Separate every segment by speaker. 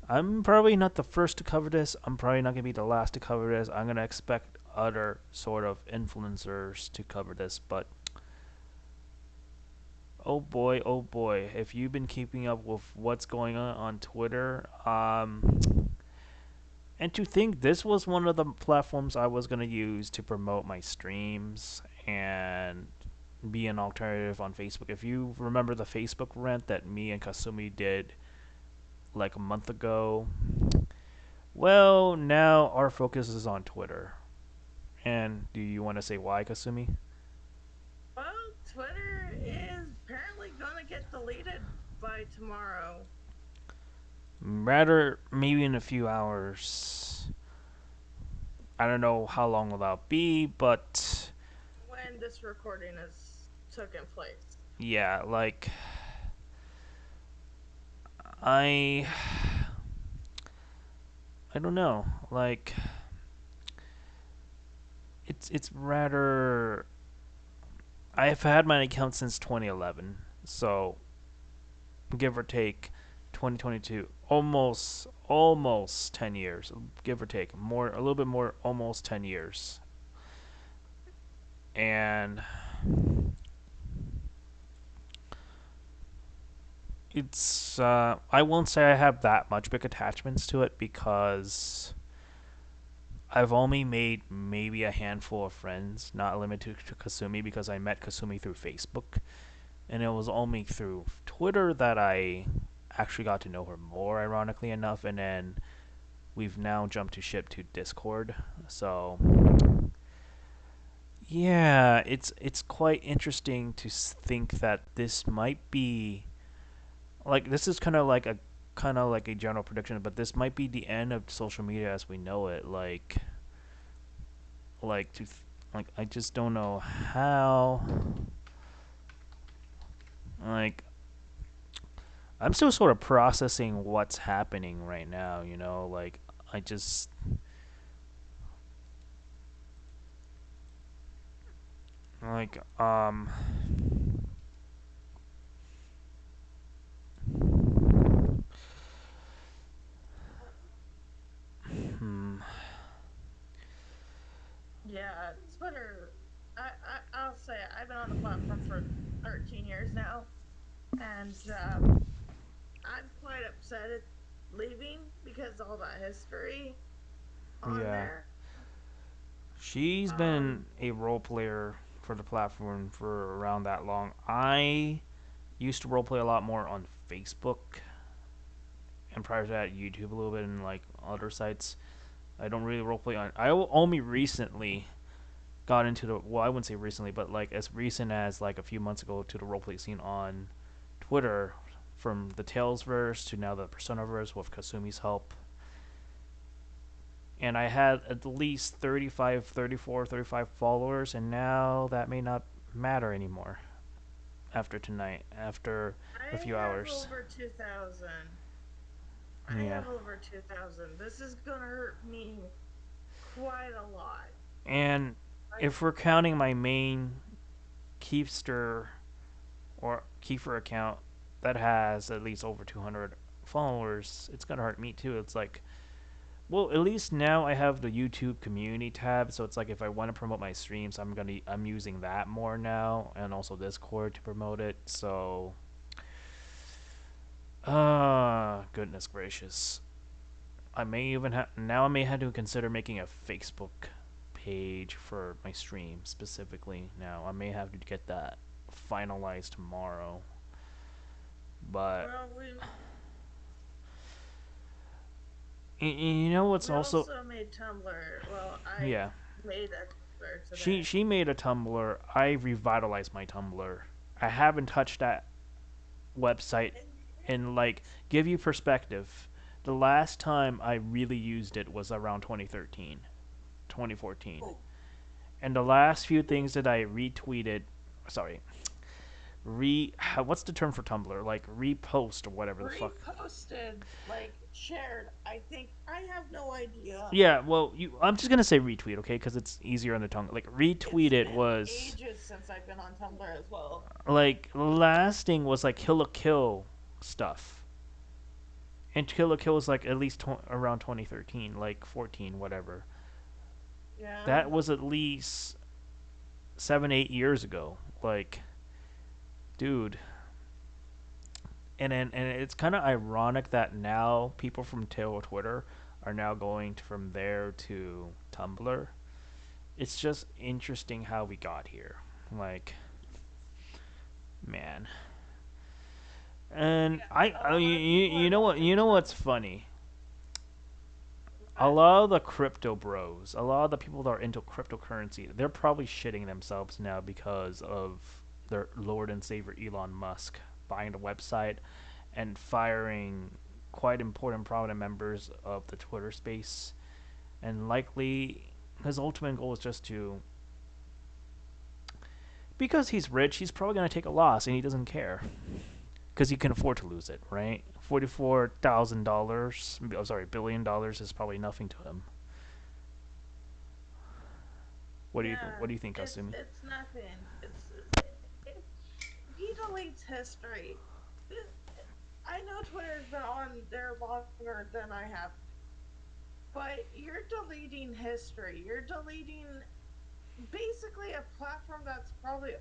Speaker 1: I'm probably not the first to cover this. I'm probably not gonna be the last to cover this. I'm gonna expect other sort of influencers to cover this, but oh boy, if you've been keeping up with what's going on Twitter, and to think this was one of the platforms I was gonna use to promote my streams and be an alternative on Facebook. If you remember the Facebook rant that me and Kasumi did like a month ago, well, now our focus is on Twitter. And do you want to say why, Kasumi?
Speaker 2: Well, Twitter is apparently gonna get deleted by tomorrow.
Speaker 1: Rather, maybe in a few hours. I don't know how long will that be, but
Speaker 2: When this recording is taken place.
Speaker 1: yeah, like I I don't know. Like it's rather I've had my account since 2011, so give or take 2022, almost 10 years, give or take, more a little bit more, almost 10 years. And it's I won't say I have that much big attachments to it because I've only made maybe a handful of friends, not limited to Kasumi, because I met Kasumi through Facebook, and it was only through Twitter that I actually got to know her more, ironically enough, and then we've now jumped to ship to Discord. So yeah, it's quite interesting to think that this might be like this is kind of like a general prediction, but this might be the end of social media as we know it. Like to like I just don't know how. Like I'm still sort of processing what's happening right now. Like I just like hmm,
Speaker 2: Yeah, Twitter. I'll say I've been on the platform for 13 years now, and I'm quite upset at leaving because all that history on
Speaker 1: yeah.
Speaker 2: there.
Speaker 1: She's
Speaker 2: Um,
Speaker 1: been a role player for the platform for around that long. I used to roleplay a lot more on Facebook, and prior to that, YouTube a little bit, and like other sites. I don't really roleplay on. I only recently got into the. Well, I wouldn't say recently, but like as recent as like a few months ago to the roleplay scene on Twitter, from the Talesverse to now the Personaverse with Kasumi's help. And I had at least 35, 34, 35 followers, and now that may not matter anymore after tonight, after a
Speaker 2: I
Speaker 1: few
Speaker 2: have
Speaker 1: hours.
Speaker 2: over 2,000. I
Speaker 1: Yeah.
Speaker 2: have over 2,000. This is gonna hurt me quite a lot.
Speaker 1: And
Speaker 2: Like,
Speaker 1: if we're counting my main Keepster or Kiefer account that has at least over 200 followers, it's gonna hurt me too. It's like, well, at least now I have the YouTube community tab, so it's like if I want to promote my streams, I'm using that more now, and also Discord to promote it. So, goodness gracious, I may even now I may have to consider making a Facebook page for my stream specifically. Now I may have to get that finalized tomorrow, but
Speaker 2: well,
Speaker 1: you know what's
Speaker 2: we
Speaker 1: also,
Speaker 2: also made Tumblr. Well, I
Speaker 1: yeah.
Speaker 2: made a Tumblr
Speaker 1: She
Speaker 2: today.
Speaker 1: she made a Tumblr. I revitalized my Tumblr. I haven't touched that website in like give you perspective. The last time I really used it was around 2013, 2014. And the last few things that I retweeted, sorry, what's the term for Tumblr? Like repost or whatever the fuck.
Speaker 2: Reposted, like shared. I think I have no idea.
Speaker 1: Yeah, well, I'm just gonna say retweet, okay, because it's easier on the tongue. Like
Speaker 2: It's
Speaker 1: retweeted
Speaker 2: been
Speaker 1: was
Speaker 2: ages since I've been on Tumblr as well.
Speaker 1: like last thing was like Kill a Kill stuff, and Kill la Kill was like at least around 2013, like 14, whatever.
Speaker 2: Yeah.
Speaker 1: That was at least 7, 8 years ago. Like, dude. And it's kind of ironic that now people from Twitter are now going from there to Tumblr. It's just interesting how we got here. Like, man. And
Speaker 2: Yeah. A lot of people
Speaker 1: you
Speaker 2: are
Speaker 1: know
Speaker 2: going
Speaker 1: what,
Speaker 2: to
Speaker 1: what's
Speaker 2: Tumblr.
Speaker 1: funny? A
Speaker 2: But
Speaker 1: lot of the crypto bros, a lot of the people that are into cryptocurrency, they're probably shitting themselves now because of their Lord and Savior Elon Musk buying the website and firing quite important prominent members of the Twitter space. And likely his ultimate goal is just to, because he's rich, he's probably going to take a loss and he doesn't care because he can afford to lose it, right? $44,000, I'm sorry, $1 billion is probably nothing to him. What
Speaker 2: yeah,
Speaker 1: do you think, Asumi?
Speaker 2: it's nothing. It, if he deletes history, I know Twitter's been on there longer than I have, but you're deleting history. You're deleting basically a platform that's probably,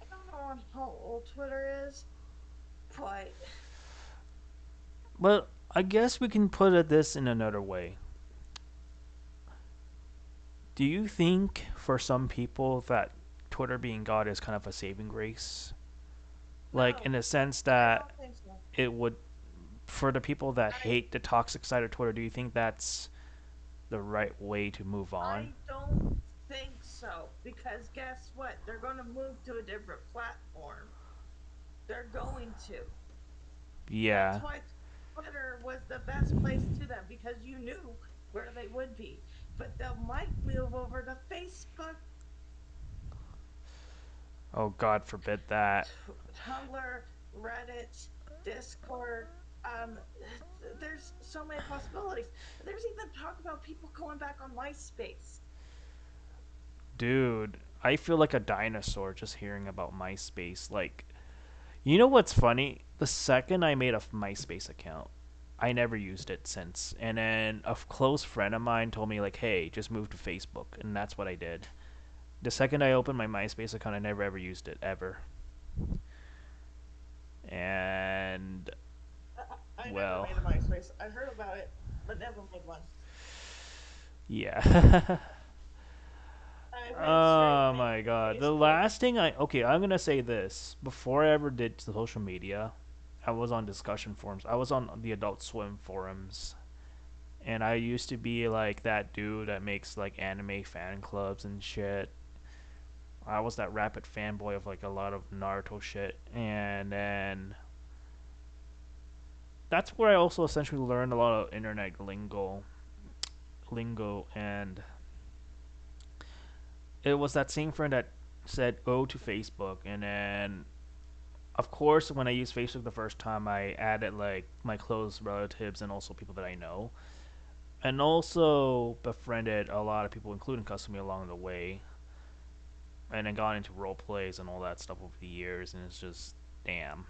Speaker 2: I don't know how old Twitter is, but
Speaker 1: Well, I guess we can put it this in another way. Do you think for some people that Twitter being God is kind of a saving grace? Like
Speaker 2: no,
Speaker 1: in the sense
Speaker 2: I
Speaker 1: that
Speaker 2: don't think so.
Speaker 1: it would, for the people that
Speaker 2: I
Speaker 1: hate the toxic side of Twitter, do you think that's the right way to move on?
Speaker 2: I don't think so because guess what? They're going to move to a different platform. They're going to.
Speaker 1: Yeah.
Speaker 2: That's why Twitter was the best place to them because you knew where they would be. But they might move over to Facebook,
Speaker 1: Oh, God forbid that.
Speaker 2: Tumblr, Reddit, Discord. Um, there's so many possibilities. There's even talk about people going back on MySpace.
Speaker 1: Dude, I feel like a dinosaur just hearing about MySpace. Like, you know what's funny? The second I made a MySpace account, I never used it since. And then a close friend of mine told me like, "Hey, just move to Facebook," and that's what I did. The second I opened my MySpace account, I never ever used it ever. And
Speaker 2: I never
Speaker 1: well,
Speaker 2: made a MySpace. I heard about it, but never made one.
Speaker 1: yeah.
Speaker 2: I went straight
Speaker 1: Oh my god. The
Speaker 2: Facebook.
Speaker 1: last thing I'm gonna say this. Before I ever did social media, I was on discussion forums. I was on the Adult Swim forums. And I used to be like that dude that makes like anime fan clubs and shit. I was that rapid fanboy of like a lot of Naruto shit. And then that's where I also essentially learned a lot of internet lingo, and it was that same friend that said go to Facebook. And then of course when I used Facebook the first time, I added like my close relatives and also people that I know, and also befriended a lot of people including Kasumi along the way, and then got into role plays and all that stuff over the years. And it's just damn.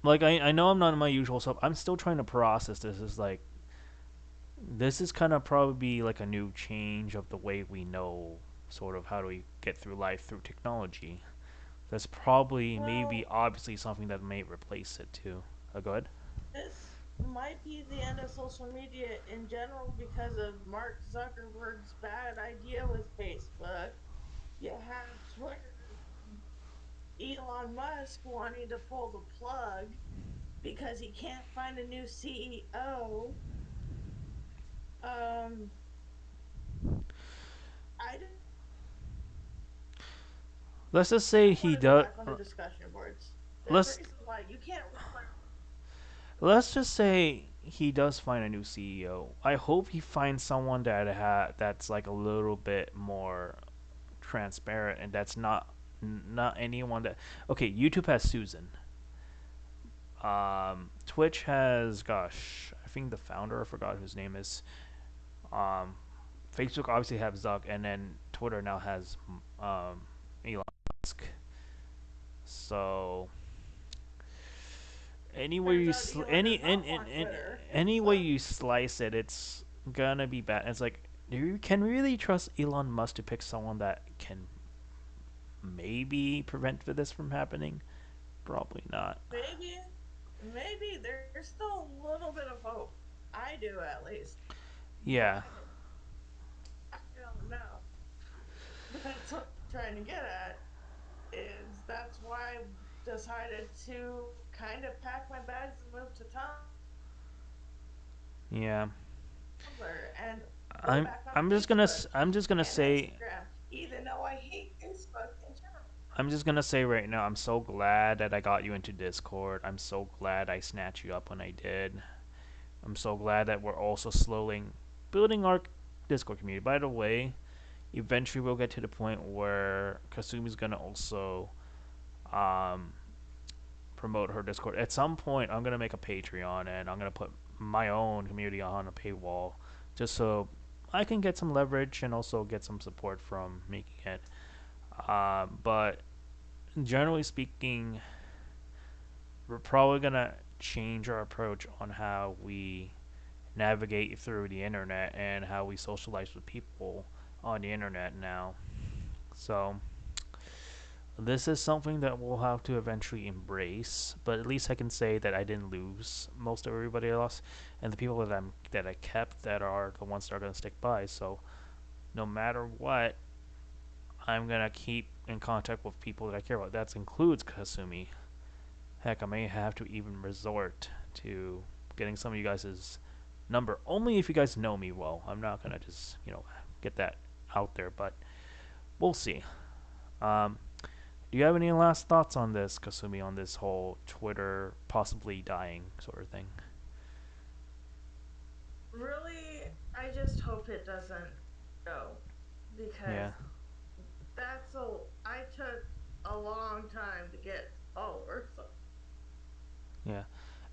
Speaker 1: Like I know I'm not in my usual self. I'm still trying to process this. Is like this is kind of probably like a new change of the way we know sort of how do we get through life through technology. That's probably maybe
Speaker 2: Well,
Speaker 1: obviously something that may replace it too. Go ahead.
Speaker 2: this might be the end of social media in general because of Mark Zuckerberg's bad idea with Facebook. You have Twitter, Elon Musk wanting to pull the plug because he can't find a new CEO. Um, I
Speaker 1: Let's just say
Speaker 2: don't
Speaker 1: he
Speaker 2: want to go
Speaker 1: does.
Speaker 2: back on the discussion boards. There's
Speaker 1: Let's
Speaker 2: reasons why you can't.
Speaker 1: let's just say he does find a new CEO. I hope he finds someone that's like a little bit more transparent, and that's not anyone that. Okay, YouTube has Susan. Twitch has, gosh, I think the founder, I forgot whose name is. Um, Facebook obviously has Zuck, and then Twitter now has Elon Musk. So any way
Speaker 2: Turns
Speaker 1: you
Speaker 2: out Elon does not want Twitter.
Speaker 1: any way
Speaker 2: So
Speaker 1: you slice it, it's gonna be bad. It's like you can really trust Elon Musk to pick someone that can maybe prevent this from happening. Probably not.
Speaker 2: maybe, maybe there's still a little bit of hope. I do at least,
Speaker 1: Yeah,
Speaker 2: but I don't know. That's what I'm trying to get at. Is that's why I decided to kind of pack my bags and move to
Speaker 1: yeah.
Speaker 2: Tumblr and go
Speaker 1: I'm
Speaker 2: back on
Speaker 1: I'm just gonna
Speaker 2: Facebook
Speaker 1: I'm just gonna
Speaker 2: and
Speaker 1: say
Speaker 2: Instagram, even though I hate Facebook in general.
Speaker 1: I'm just gonna say right now, I'm so glad that I got you into Discord. I'm so glad I snatched you up when I did. I'm so glad that we're also slowly building our Discord community. By the way, eventually we'll get to the point where Kasumi's gonna also um, promote her Discord. At some point, I'm gonna make a Patreon and I'm gonna put my own community on a paywall, just so I can get some leverage and also get some support from making it. But generally speaking, we're probably gonna change our approach on how we navigate through the internet and how we socialize with people on the internet now. So this is something that we'll have to eventually embrace, but at least I can say that I didn't lose most of everybody else, and the people that I kept that are the ones that are gonna stick by. So no matter what, I'm gonna keep in contact with people that I care about. That includes Kasumi. Heck, I may have to even resort to getting some of you guys' number, only if you guys know me well. I'm not gonna just get that out there, but we'll see. Um, do you have any last thoughts on this, Kasumi, on this whole Twitter possibly dying sort of thing?
Speaker 2: Really, I just hope it doesn't go because
Speaker 1: Yeah,
Speaker 2: I took a long time to get followers,
Speaker 1: yeah.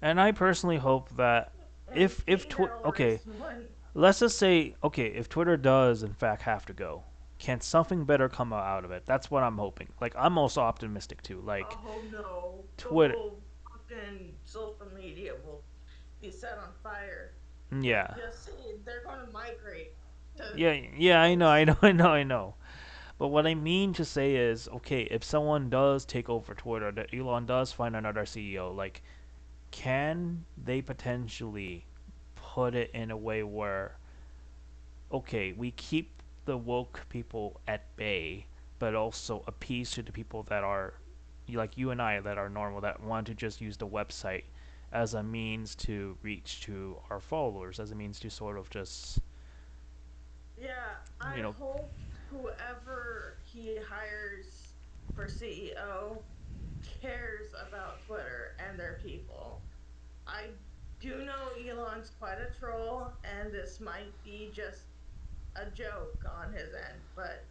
Speaker 1: And I personally hope that
Speaker 2: and
Speaker 1: if
Speaker 2: $8
Speaker 1: okay,
Speaker 2: when
Speaker 1: let's just say okay, if Twitter does in fact have to go, can something better come out of it? That's what I'm hoping. Like I'm also optimistic too. Like
Speaker 2: oh no, the
Speaker 1: Twitter,
Speaker 2: whole fucking social media will be set on fire.
Speaker 1: yeah,
Speaker 2: Just see, they're going to migrate to
Speaker 1: yeah, yeah. I know, I
Speaker 2: X.
Speaker 1: know, I know, I know. But what I mean to say is, okay, if someone does take over Twitter, that Elon does find another CEO, like, can they potentially put it in a way where, okay, we keep the woke people at bay, but also appease to the people that are, like you and I, that are normal, that want to just use the website as a means to reach to our followers, as a means to sort of just,
Speaker 2: Yeah,
Speaker 1: you
Speaker 2: I
Speaker 1: know,
Speaker 2: hope whoever he hires for CEO cares about Twitter and their people. I do know Elon's quite a troll, and this might be just a joke on his end, but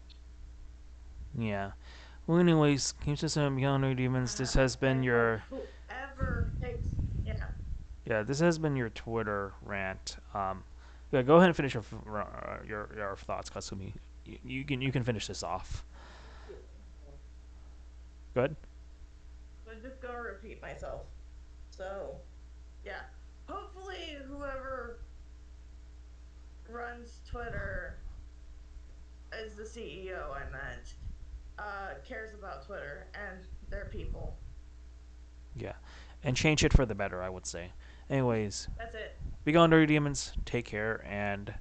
Speaker 1: yeah. Well, anyways, Games System Beyond Demons, this has been
Speaker 2: I hope
Speaker 1: your
Speaker 2: whoever takes, yeah,
Speaker 1: Yeah, this has been your Twitter rant. Yeah, go ahead and finish your thoughts, Kasumi. You can finish this off. Good.
Speaker 2: I'm just gonna repeat myself. So, yeah, hopefully whoever runs Twitter as the CEO, I meant, cares about Twitter and their people.
Speaker 1: Yeah, and change it for the better, I would say. Anyways,
Speaker 2: That's it.
Speaker 1: be gone, dirty demons. Take care, and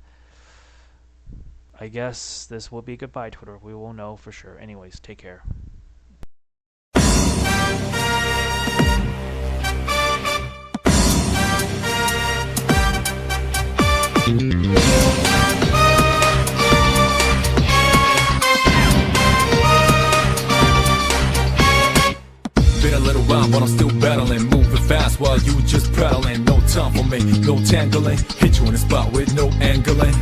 Speaker 1: I guess this will be goodbye, Twitter. We will know for sure. Anyways, take care.
Speaker 3: Been a little while, but I'm still battling. Moving fast while you just prattling. No time for me, no tangling. Hit you in the spot with no angling.